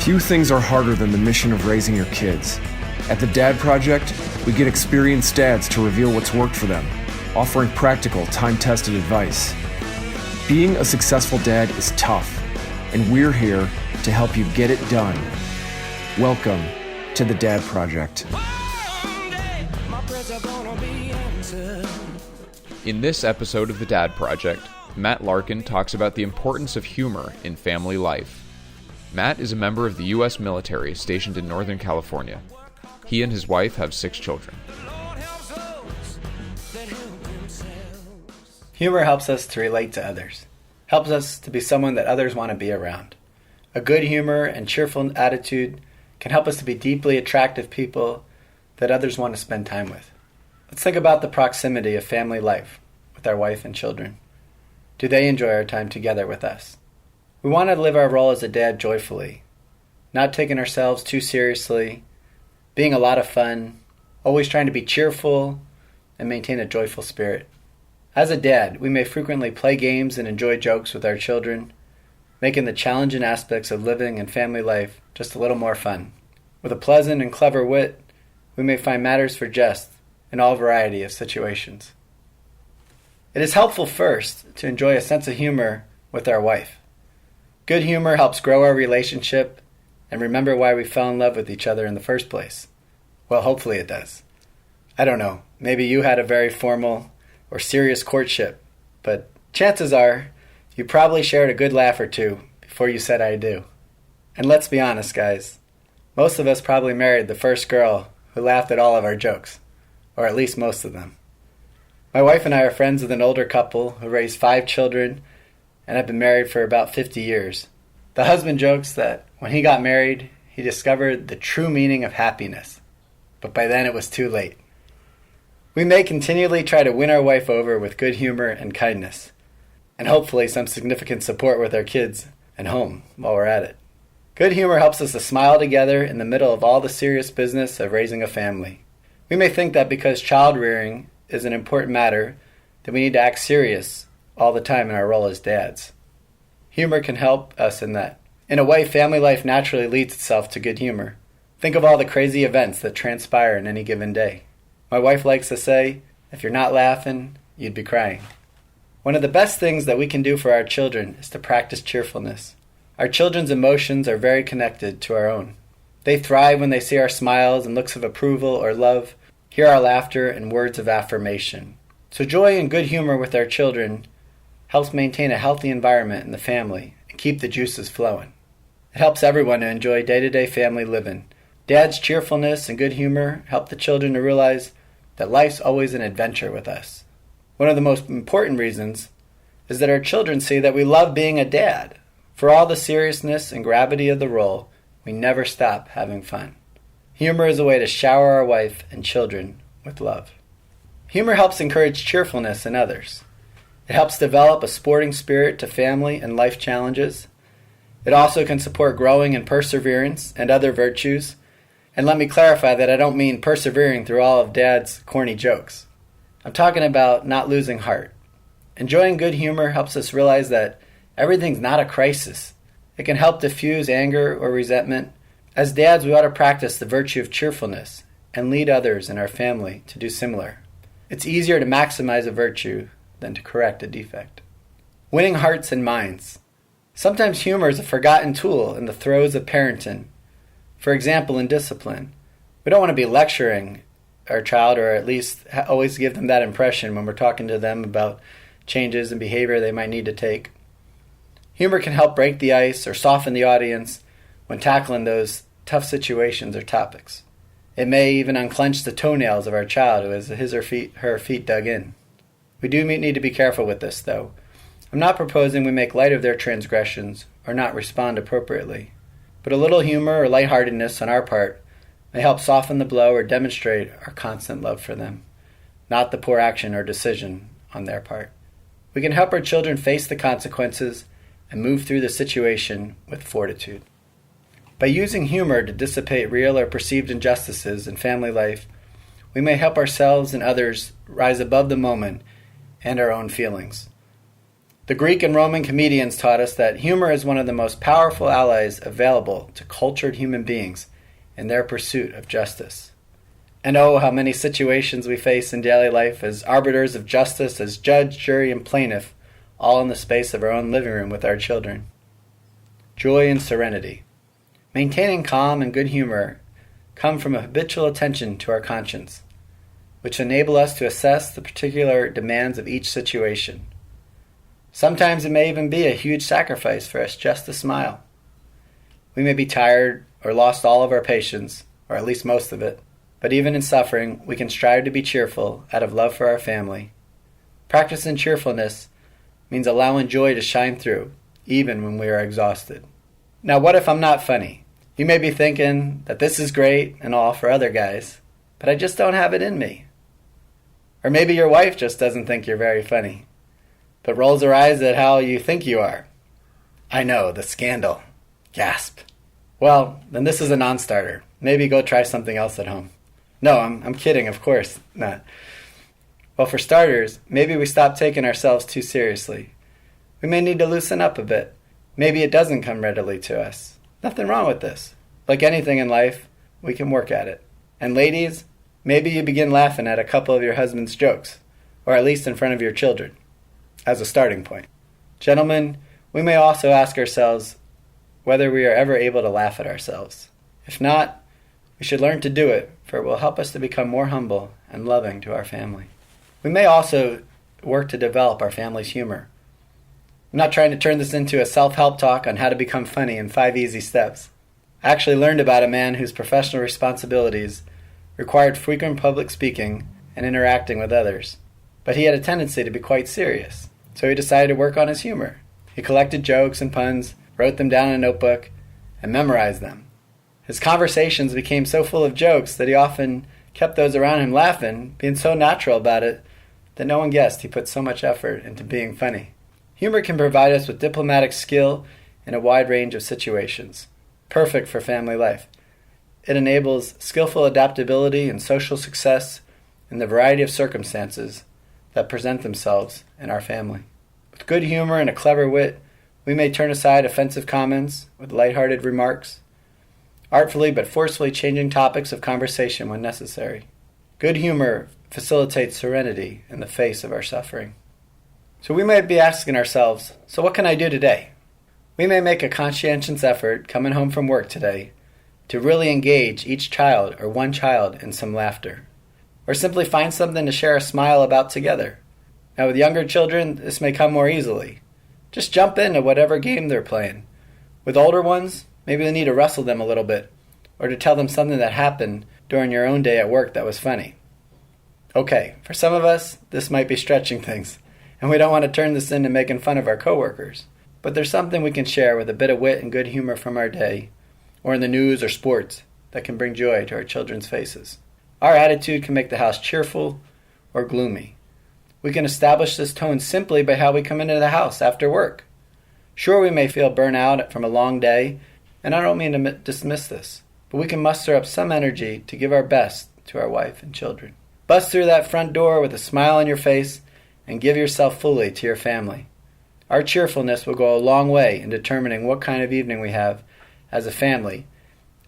Few things are harder than the mission of raising your kids. At the Dad Project, we get experienced dads to reveal what's worked for them, offering practical, time-tested advice. Being a successful dad is tough, and we're here to help you get it done. Welcome to the Dad Project. In this episode of the Dad Project, Matt Larkin talks about the importance of humor in family life. Matt is a member of the U.S. military stationed in Northern California. He and his wife have 6 children. Humor helps us to relate to others, helps us to be someone that others want to be around. A good humor and cheerful attitude can help us to be deeply attractive people that others want to spend time with. Let's think about the proximity of family life with our wife and children. Do they enjoy our time together with us? We want to live our role as a dad joyfully, not taking ourselves too seriously, being a lot of fun, always trying to be cheerful and maintain a joyful spirit. As a dad, we may frequently play games and enjoy jokes with our children, making the challenging aspects of living and family life just a little more fun. With a pleasant and clever wit, we may find matters for jest in all variety of situations. It is helpful first to enjoy a sense of humor with our wife. Good humor helps grow our relationship and remember why we fell in love with each other in the first place. Well, hopefully it does. I don't know, maybe you had a very formal or serious courtship, but chances are you probably shared a good laugh or two before you said I do. And let's be honest, guys, most of us probably married the first girl who laughed at all of our jokes, or at least most of them. My wife and I are friends with an older couple who raised 5 children and have been married for about 50 years. The husband jokes that when he got married, he discovered the true meaning of happiness, but by then it was too late. We may continually try to win our wife over with good humor and kindness, and hopefully some significant support with our kids and home while we're at it. Good humor helps us to smile together in the middle of all the serious business of raising a family. We may think that because child rearing is an important matter, that we need to act serious all the time in our role as dads. Humor can help us in that. In a way, family life naturally leads itself to good humor. Think of all the crazy events that transpire in any given day. My wife likes to say, if you're not laughing, you'd be crying. One of the best things that we can do for our children is to practice cheerfulness. Our children's emotions are very connected to our own. They thrive when they see our smiles and looks of approval or love, hear our laughter and words of affirmation. So joy and good humor with our children helps maintain a healthy environment in the family and keep the juices flowing. It helps everyone to enjoy day-to-day family living. Dad's cheerfulness and good humor help the children to realize that life's always an adventure with us. One of the most important reasons is that our children see that we love being a dad. For all the seriousness and gravity of the role, we never stop having fun. Humor is a way to shower our wife and children with love. Humor helps encourage cheerfulness in others. It helps develop a sporting spirit to family and life challenges. It also can support growing in perseverance and other virtues. And let me clarify that I don't mean persevering through all of Dad's corny jokes. I'm talking about not losing heart. Enjoying good humor helps us realize that everything's not a crisis. It can help diffuse anger or resentment. As dads, we ought to practice the virtue of cheerfulness and lead others in our family to do similar. It's easier to maximize a virtue than to correct a defect. Winning hearts and minds. Sometimes humor is a forgotten tool in the throes of parenting. For example, in discipline. We don't want to be lecturing our child, or at least always give them that impression when we're talking to them about changes in behavior they might need to take. Humor can help break the ice or soften the audience when tackling those tough situations or topics. It may even unclench the toenails of our child who has his or her feet dug in. We do need to be careful with this, though. I'm not proposing we make light of their transgressions or not respond appropriately, but a little humor or lightheartedness on our part may help soften the blow or demonstrate our constant love for them, not the poor action or decision on their part. We can help our children face the consequences and move through the situation with fortitude. By using humor to dissipate real or perceived injustices in family life, we may help ourselves and others rise above the moment and our own feelings. The Greek and Roman comedians taught us that humor is one of the most powerful allies available to cultured human beings in their pursuit of justice. And oh, how many situations we face in daily life as arbiters of justice, as judge, jury, and plaintiff, all in the space of our own living room with our children. Joy and serenity. Maintaining calm and good humor come from a habitual attention to our conscience, which enable us to assess the particular demands of each situation. Sometimes it may even be a huge sacrifice for us just to smile. We may be tired or lost all of our patience, or at least most of it, but even in suffering, we can strive to be cheerful out of love for our family. Practicing cheerfulness means allowing joy to shine through, even when we are exhausted. Now, what if I'm not funny? You may be thinking that this is great and all for other guys, but I just don't have it in me. Or maybe your wife just doesn't think you're very funny, but rolls her eyes at how you think you are. I know, the scandal. Gasp. Well, then this is a non-starter. Maybe go try something else at home. No, I'm kidding, of course not. Well, for starters, maybe we stop taking ourselves too seriously. We may need to loosen up a bit. Maybe it doesn't come readily to us. Nothing wrong with this. Like anything in life, we can work at it. And ladies, maybe you begin laughing at a couple of your husband's jokes, or at least in front of your children, as a starting point. Gentlemen, we may also ask ourselves whether we are ever able to laugh at ourselves. If not, we should learn to do it, for it will help us to become more humble and loving to our family. We may also work to develop our family's humor. I'm not trying to turn this into a self-help talk on how to become funny in 5 easy steps. I actually learned about a man whose professional responsibilities required frequent public speaking and interacting with others. But he had a tendency to be quite serious, so he decided to work on his humor. He collected jokes and puns, wrote them down in a notebook, and memorized them. His conversations became so full of jokes that he often kept those around him laughing, being so natural about it that no one guessed he put so much effort into being funny. Humor can provide us with diplomatic skill in a wide range of situations, perfect for family life. It enables skillful adaptability and social success in the variety of circumstances that present themselves in our family. With good humor and a clever wit, we may turn aside offensive comments with lighthearted remarks, artfully but forcefully changing topics of conversation when necessary. Good humor facilitates serenity in the face of our suffering. So we might be asking ourselves, so what can I do today? We may make a conscientious effort coming home from work today to really engage each child or one child in some laughter, or simply find something to share a smile about together. Now with younger children, this may come more easily. Just jump into whatever game they're playing. With older ones, maybe you need to wrestle them a little bit, or to tell them something that happened during your own day at work that was funny. Okay, for some of us, this might be stretching things, and we don't want to turn this into making fun of our coworkers. But there's something we can share with a bit of wit and good humor from our day, or in the news or sports, that can bring joy to our children's faces. Our attitude can make the house cheerful or gloomy. We can establish this tone simply by how we come into the house after work. Sure, we may feel burnt out from a long day, and I don't mean to dismiss this, but we can muster up some energy to give our best to our wife and children. Bust through that front door with a smile on your face and give yourself fully to your family. Our cheerfulness will go a long way in determining what kind of evening we have as a family,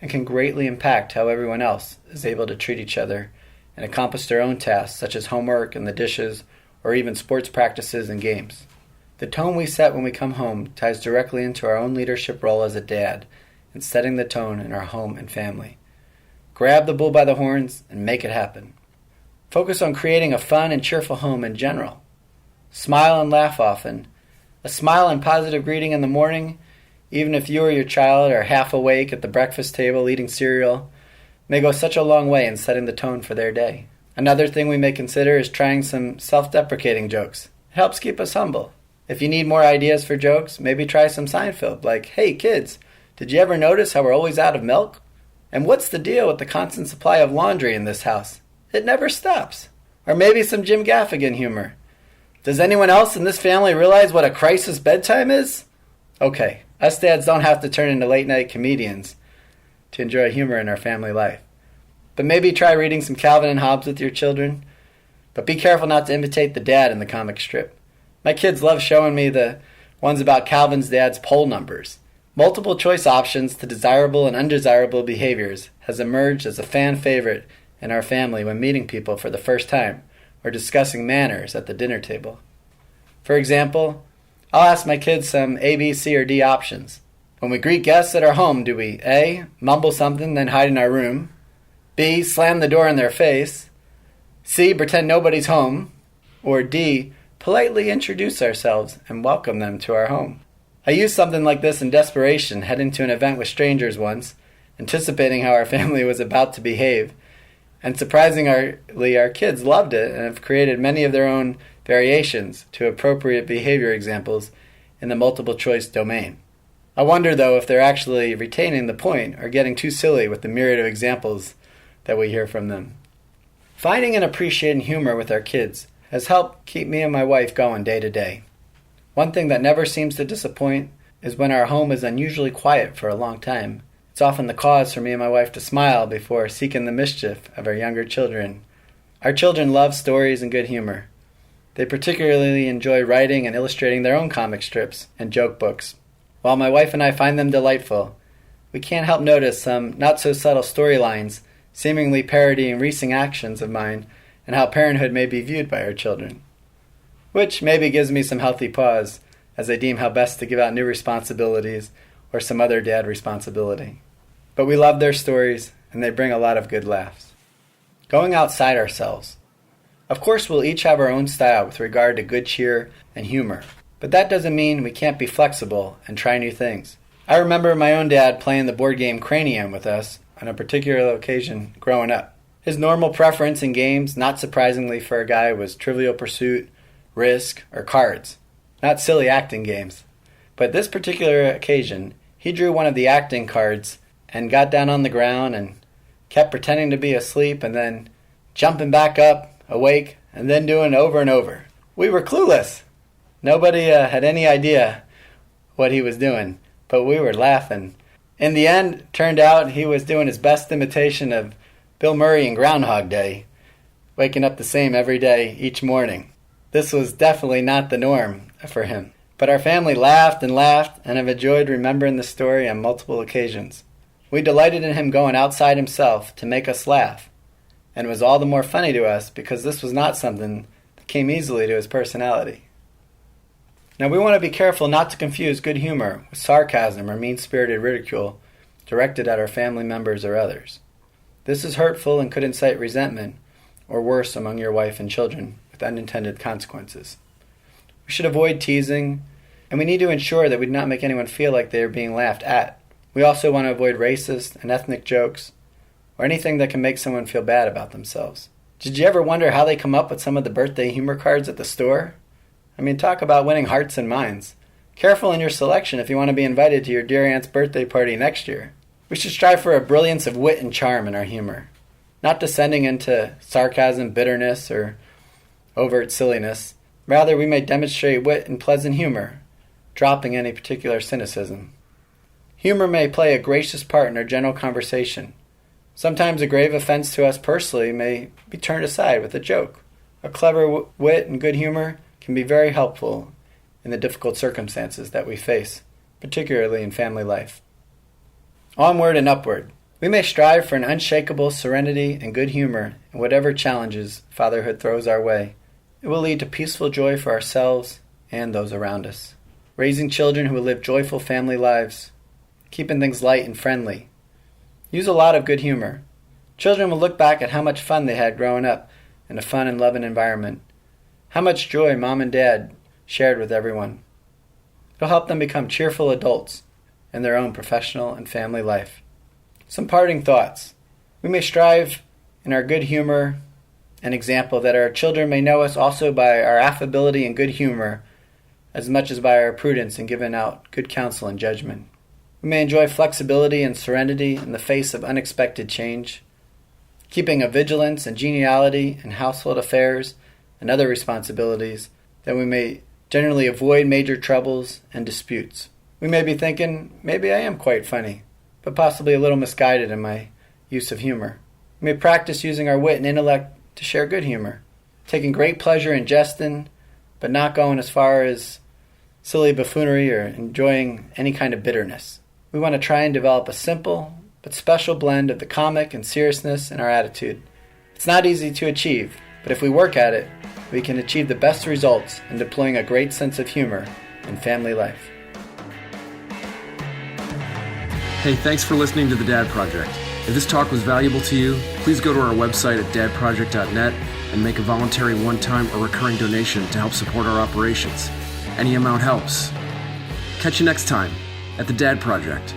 and can greatly impact how everyone else is able to treat each other and accomplish their own tasks such as homework and the dishes, or even sports practices and games. The tone we set when we come home ties directly into our own leadership role as a dad in setting the tone in our home and family. Grab the bull by the horns and make it happen. Focus on creating a fun and cheerful home in general. Smile and laugh often. A smile and positive greeting in the morning, even if you or your child are half awake at the breakfast table eating cereal, may go such a long way in setting the tone for their day. Another thing we may consider is trying some self-deprecating jokes. It helps keep us humble. If you need more ideas for jokes, maybe try some Seinfeld, like, "Hey kids, did you ever notice how we're always out of milk? And what's the deal with the constant supply of laundry in this house? It never stops." Or maybe some Jim Gaffigan humor. "Does anyone else in this family realize what a crisis bedtime is?" Okay, us dads don't have to turn into late-night comedians to enjoy humor in our family life. But maybe try reading some Calvin and Hobbes with your children. But be careful not to imitate the dad in the comic strip. My kids love showing me the ones about Calvin's dad's poll numbers. Multiple choice options to desirable and undesirable behaviors has emerged as a fan favorite in our family when meeting people for the first time or discussing manners at the dinner table. For example, I'll ask my kids some A, B, C, or D options. When we greet guests at our home, do we A, mumble something then hide in our room, B, slam the door in their face, C, pretend nobody's home, or D, politely introduce ourselves and welcome them to our home? I used something like this in desperation, heading to an event with strangers once, anticipating how our family was about to behave, and surprisingly our kids loved it and have created many of their own variations to appropriate behavior examples in the multiple choice domain. I wonder, though, if they're actually retaining the point or getting too silly with the myriad of examples that we hear from them. Finding and appreciating humor with our kids has helped keep me and my wife going day to day. One thing that never seems to disappoint is when our home is unusually quiet for a long time. It's often the cause for me and my wife to smile before seeking the mischief of our younger children. Our children love stories and good humor. They particularly enjoy writing and illustrating their own comic strips and joke books. While my wife and I find them delightful, we can't help notice some not-so-subtle storylines seemingly parodying recent actions of mine and how parenthood may be viewed by our children. Which maybe gives me some healthy pause as I deem how best to give out new responsibilities or some other dad responsibility. But we love their stories, and they bring a lot of good laughs. Going outside ourselves. Of course, we'll each have our own style with regard to good cheer and humor, but that doesn't mean we can't be flexible and try new things. I remember my own dad playing the board game Cranium with us on a particular occasion growing up. His normal preference in games, not surprisingly for a guy, was Trivial Pursuit, Risk, or cards. Not silly acting games. But this particular occasion, he drew one of the acting cards and got down on the ground and kept pretending to be asleep and then jumping back up, awake, and then doing it over and over. We were clueless. Nobody had any idea what he was doing, but we were laughing. In the end, it turned out he was doing his best imitation of Bill Murray in Groundhog Day, waking up the same every day, each morning. This was definitely not the norm for him. But our family laughed and have enjoyed remembering the story on multiple occasions. We delighted in him going outside himself to make us laugh, and it was all the more funny to us because this was not something that came easily to his personality. Now we want to be careful not to confuse good humor with sarcasm or mean-spirited ridicule directed at our family members or others. This is hurtful and could incite resentment, or worse, among your wife and children, with unintended consequences. We should avoid teasing, and we need to ensure that we do not make anyone feel like they are being laughed at. We also want to avoid racist and ethnic jokes, or anything that can make someone feel bad about themselves. Did you ever wonder how they come up with some of the birthday humor cards at the store? I mean, talk about winning hearts and minds. Careful in your selection if you want to be invited to your dear aunt's birthday party next year. We should strive for a brilliance of wit and charm in our humor, not descending into sarcasm, bitterness, or overt silliness. Rather, we may demonstrate wit and pleasant humor, dropping any particular cynicism. Humor may play a gracious part in our general conversation. Sometimes a grave offense to us personally may be turned aside with a joke. A clever wit and good humor can be very helpful in the difficult circumstances that we face, particularly in family life. Onward and upward. We may strive for an unshakable serenity and good humor in whatever challenges fatherhood throws our way. It will lead to peaceful joy for ourselves and those around us. Raising children who will live joyful family lives, keeping things light and friendly. Use a lot of good humor. Children will look back at how much fun they had growing up in a fun and loving environment. How much joy mom and dad shared with everyone. It'll help them become cheerful adults in their own professional and family life. Some parting thoughts. We may strive in our good humor and example that our children may know us also by our affability and good humor as much as by our prudence in giving out good counsel and judgment. We may enjoy flexibility and serenity in the face of unexpected change, keeping a vigilance and geniality in household affairs and other responsibilities that we may generally avoid major troubles and disputes. We may be thinking, maybe I am quite funny, but possibly a little misguided in my use of humor. We may practice using our wit and intellect to share good humor, taking great pleasure in jesting but not going as far as silly buffoonery or enjoying any kind of bitterness. We want to try and develop a simple but special blend of the comic and seriousness in our attitude. It's not easy to achieve, but if we work at it, we can achieve the best results in deploying a great sense of humor in family life. Hey, thanks for listening to The Dad Project. If this talk was valuable to you, please go to our website at dadproject.net and make a voluntary one-time or recurring donation to help support our operations. Any amount helps. Catch you next time at The Dad Project.